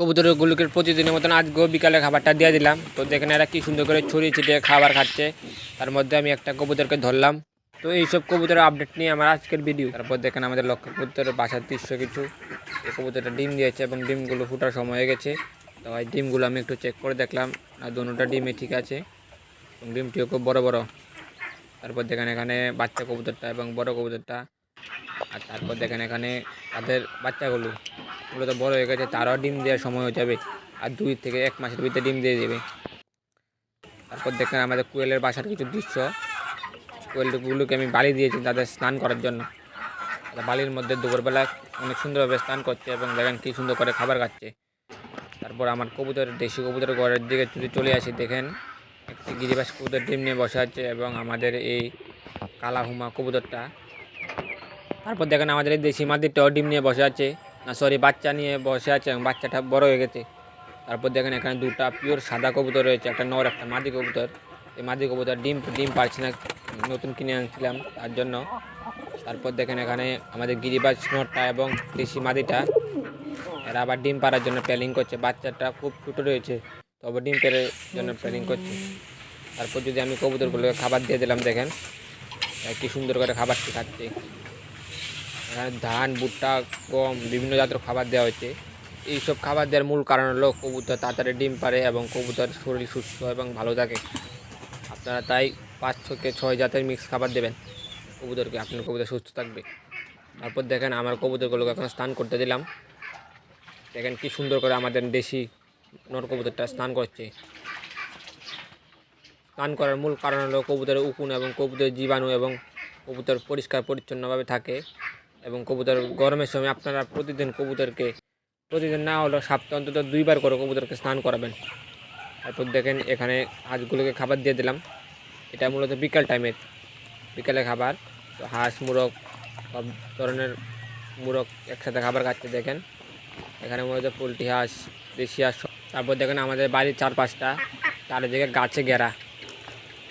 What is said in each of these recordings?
কবুতরগুলোকে প্রতিদিনের মতন আজকেও বিকালে খাবারটা দিয়ে দিলাম। তো দেখেন এরা কি সুন্দর করে ছড়িয়ে ছিটিয়ে খাবার খাচ্ছে। তার মধ্যে আমি একটা কবুতরকে ধরলাম। তো এইসব কবুতরের আপডেট নিয়ে আমার আজকের ভিডিও। তারপর দেখেন আমাদের লক্ষ্য কবুতরের বাসার দৃশ্য কিছু। এই কবুতরটা ডিম দিয়েছে এবং ডিমগুলো ফুটার সময় হয়ে গেছে। তো এই ডিমগুলো আমি একটু চেক করে দেখলাম, আর দুটোটা ডিমে ঠিক আছে এবং ডিমটিও খুব বড় বড়। তারপর দেখেন এখানে বাচ্চা কবুতরটা এবং বড় কবুতরটা। আর তারপর দেখেন এখানে তাদের বাচ্চাগুলো তো বড় হয়ে গেছে, তারাও ডিম দেওয়ার সময় হয়ে যাবে। আর 2 থেকে 1 মাসের ভিতরে ডিম দিয়ে দেবে। তারপর দেখেন আমাদের কোয়েলের বাসার কিছু দৃশ্য। কোয়েলগুলোকে আমি বালি দিয়েছি তাদের স্নান করার জন্য। বালির মধ্যে দুপুরবেলা অনেক সুন্দরভাবে স্নান করছে এবং দেখেন কী সুন্দর করে খাবার খাচ্ছে। তারপর আমার কবুতরের দেশি কবুতরের ঘরের দিকে যদি চলে আসি, দেখেন একটি গিরিবাস কবুতর ডিম নিয়ে বসে আছে এবং আমাদের এই কালা হুমা কবুতরটা। তারপর দেখেন আমাদের এই দেশি মাদিটাও ডিম নিয়ে বসে আছে, না সরি বাচ্চা নিয়ে বসে আছে এবং বাচ্চাটা বড় হয়ে গেছে। তারপর দেখেন এখানে দুটা পিওর সাদা কবুতর রয়েছে, একটা নর একটা মাদি কবুতর। এই মাদি কবুতর ডিম পারছে না, নতুন কিনে আনছিলাম তার জন্য। তারপর দেখেন এখানে আমাদের গিরিবাজ নরটা এবং দেশি মাদিটা, এরা আবার ডিম পাড়ার জন্য প্ল্যানিং করছে। বাচ্চাটা খুব ছোটো রয়েছে, তবে ডিম পেড়ার জন্য প্ল্যানিং করছে। তারপর যদি আমি কবুতরগুলোকে খাবার দিয়ে দিলাম, দেখেন কি সুন্দর করে খাবারটি খাচ্ছে। এখানে ধান, ভুট্টা, গম বিভিন্ন জাতের খাবার দেওয়া হয়েছে। এইসব খাবার দেওয়ার মূল কারণ হলো কবুতর তাড়াতাড়ি ডিম পারে এবং কবুতর শরীর সুস্থ এবং ভালো থাকে। আপনারা তাই 5 থেকে 6 জাতের মিক্স খাবার দেবেন কবুতরকে, আপনার কবুতর সুস্থ থাকবে। তারপর দেখেন আমার কবুতরগুলোকে এখন স্নান করতে দিলাম। দেখেন কি সুন্দর করে আমাদের দেশি নর কবুতরটা স্নান করছে। স্নান করার মূল কারণ হলো কবুতরের উকুন এবং কবুতরের জীবাণু এবং কবুতর পরিষ্কার পরিচ্ছন্নভাবে থাকে। এবং কবুতর গরমের সময় আপনারা প্রতিদিন না হলেও সপ্তাহে অন্তত 2 বার করে কবুতরকে স্নান করাবেন। তারপর দেখেন এখানে হাঁসগুলোকে খাবার দিয়ে দিলাম। এটা মূলত বিকালে খাবার। তো হাঁস, মুরগ সব ধরনের মুরগ একসাথে খাবার খাচ্ছে। দেখেন এখানে মূলত পোলট্রি হাঁস, দেশি হাঁস। তারপর দেখেন আমাদের বাড়ির 4-5টা চারিদিকে গাছে ঘেরা,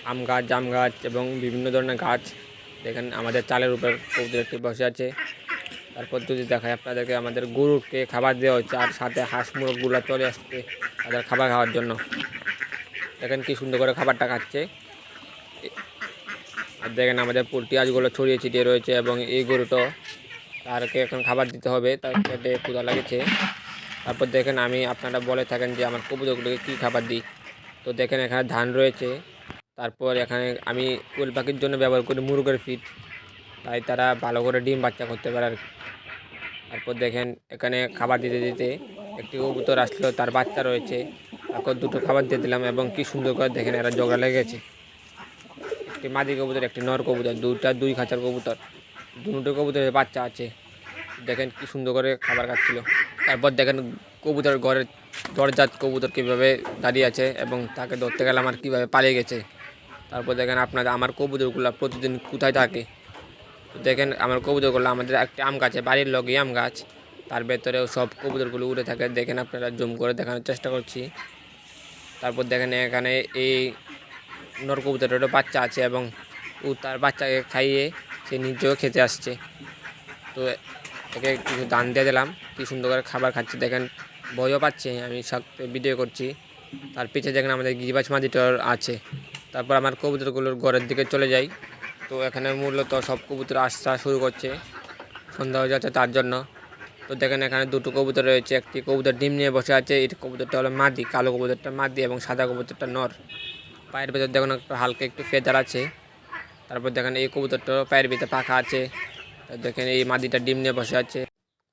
আম গাছ, জাম গাছ এবং বিভিন্ন ধরনের গাছ। দেখেন আমাদের চালের উপর কবুতরটি বসে আছে। তারপর যদি দেখায় আপনাদেরকে, আমাদের গরুকে খাবার দেওয়া হচ্ছে আর সাথে হাঁস মুরগগুলো চলে আসছে তাদের খাবার খাওয়ার জন্য। দেখেন কি সুন্দর করে খাবারটা খাচ্ছে। আর দেখেন আমাদের পোলট্রি হাঁসগুলো ছড়িয়ে ছিটিয়ে রয়েছে এবং এই গরুটাও, তারকে এখন খাবার দিতে হবে, তার পেটে ক্ষুধা লাগেছে। তারপর দেখেন আপনারা বলে থাকেন যে আমার কবুতরগুলোকে কী খাবার দিই। তো দেখেন এখানে ধান রয়েছে। তারপর এখানে আমি কোয়েল পাখির জন্য ব্যবহার করি মুরগের ফিড, তাই তারা ভালো করে ডিম বাচ্চা করতে পারে আর কি। তারপর দেখেন এখানে খাবার দিতে দিতে একটি কবুতর আসলো, তার বাচ্চা রয়েছে। তারপর দুটো খাবার দিয়ে দিলাম এবং কি সুন্দর করে দেখেন এরা ঝগড়া লেগেছে। একটি মাদি কবুতর, একটি নর কবুতর, 2 খাঁচার কবুতর। দুটো কবুতরের বাচ্চা আছে। দেখেন কি সুন্দর করে খাবার খাচ্ছিল। তারপর দেখেন কবুতর ঘরের দরজাত কবুতর কীভাবে দাঁড়িয়ে আছে এবং তাকে ধরতে গেলে আমার কীভাবে পালিয়ে গেছে। তারপর দেখেন আমার কবুতরগুলো প্রতিদিন কোথায় থাকে। দেখেন আমার কবুতরগুলো, আমাদের একটি আম গাছে, বাড়ির লগেই আম গাছ, তার ভেতরেও সব কবুতরগুলো উড়ে থাকে। দেখেন আপনারা জুম করে দেখানোর চেষ্টা করছি। তারপর দেখেন এখানে এই নর কবুতরেরও বাচ্চা আছে এবং ও তার বাচ্চাকে খাইয়ে সে নিজেও খেতে আসছে। তো একে কিছু দান দিয়ে দিলাম, কি সুন্দর করে খাবার খাচ্ছে। দেখেন ভয়ও পাচ্ছে, আমি সাথে ভিডিও করছি। তার পিছিয়ে দেখেন আমাদের গিরিবাজ মাদিটার আছে। তারপর আমার কবুতরগুলোর ঘরের দিকে চলে যাই। তো এখানে মূলত সব কবুতর আসা শুরু করছে, সন্ধ্যা হয়ে যাচ্ছে তার জন্য। তো দেখেন এখানে দুটো কবুতর রয়েছে, একটি কবুতর ডিম নিয়ে বসে আছে। এই কবুতরটা হলো মাদি, কালো কবুতরটা মাদি এবং সাদা কবুতরটা নর। পায়ের ভেতর দেখুন হালকা একটু ফেদার আছে। তারপর দেখেন এই কবুতরটা পায়ের ভিতরে পাখা আছে। দেখেন এই মাদিটা ডিম নিয়ে বসে আছে।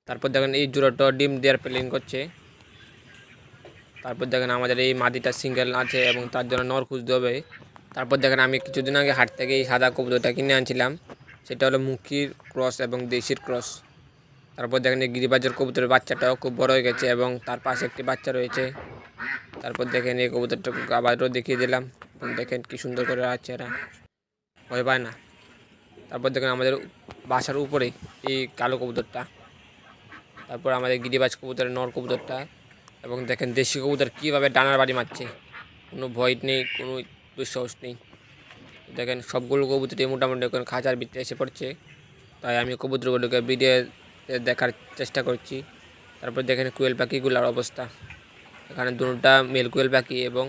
তারপর দেখেন এই জোড়াটা ডিম দেওয়ার প্ল্যান করছে। তারপর দেখেন আমাদের এই মাদিটা সিঙ্গেল আছে এবং তার জন্য নর খুঁজতে হবে। তারপর দেখেন আমি কিছুদিন আগে হাট থেকে এই সাদা কবুতরটা কিনে আনছিলাম, সেটা হলো মুখির ক্রস এবং দেশির ক্রস। তারপর দেখেন এই গিরিবাজের কবুতরের বাচ্চাটাও খুব বড় হয়ে গেছে এবং তার পাশে একটি বাচ্চা রয়েছে। তারপর দেখেন এই কবুতরটাকে আবারও দেখিয়ে দিলাম। দেখেন কি সুন্দর করে আছে, এরা ভয় পায় না। তারপর দেখেন আমাদের বাসার উপরে এই কালো কবুতরটা, তারপর আমাদের গিরিবাজ কবুতরের নর কবুতরটা এবং দেখেন দেশি কবুতর কীভাবে ডানার বাড়ি মারছে, কোনো ভয় নেই, কোনো দুঃসাহস নেই। দেখেন সবগুলো কবুতরই মোটামুটি এখন খাঁচার ভিতরে এসে পড়ছে, তাই আমি কবুতরগুলোকে ভিডিও দেখার চেষ্টা করছি। তারপর দেখেন কোয়েল পাখিগুলার অবস্থা। এখানে দুটা মেল কোয়েল পাখি এবং